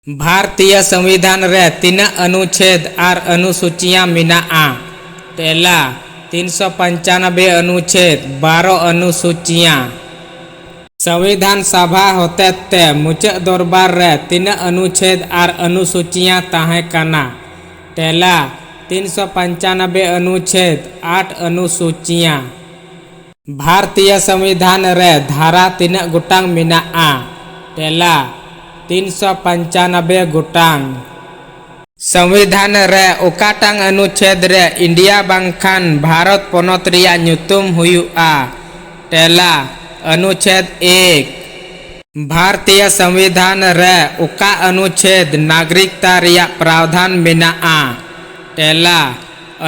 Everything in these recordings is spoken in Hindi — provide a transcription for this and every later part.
भारतीय संविधान रे तीन अनुच्छेद और अनुसूचियां मेनाआ। पहला 395 अनुच्छेद 12 अनुसूचियां। संविधान सभा होते ते मुचाद दरबार रे तीन अनुच्छेद और अनुसूचियां ताहे काना। पहला 395 अनुच्छेद 8 अनुसूचियां। भारतीय संविधान रे धारा तीन गोटांग मेनाआ। पहला 395 गोटांग। संविधान रे ओकाटांग अनुच्छेद रे इंडिया बांखान भारत पोनत रिया ᱧᱩᱛᱩᱢ हुयुआ। पहला अनुच्छेद 1। भारतीय संविधान रे ओका अनुच्छेद नागरिकता रिया प्रावधान मेनाआ। पहला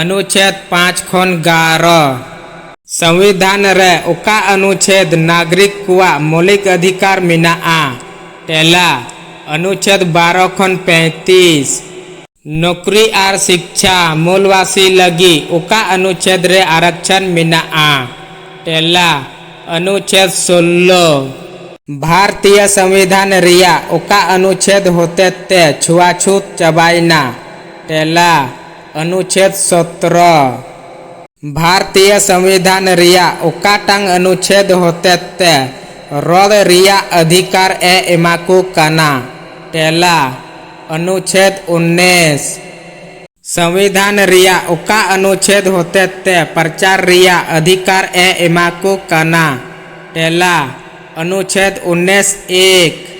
अनुच्छेद 5 खन 11। संविधान रे ओका अनुच्छेद नागरिक कुआ मौलिक अधिकार मेनाआ। पहला अनुच्छेद 12 खन 35। नौकरी और शिक्षा मूलवासी लगी ओका अनुच्छेद रे आरक्षण मेनाआ। पहला अनुच्छेद 16। भारतीय संविधान रिया ओका अनुच्छेद होते ते छुआछूत चबाइना। पहला अनुच्छेद 17। भारतीय संविधान रिया ओकाटांग अनुच्छेद होते ते रद रिया अधिकार एमाकू काना। पहला अनुच्छेद 19। संविधान रिया ओका अनुच्छेद होते ते प्रचार रिया अधिकार एमाकू काना। पहला अनुच्छेद 19(1)।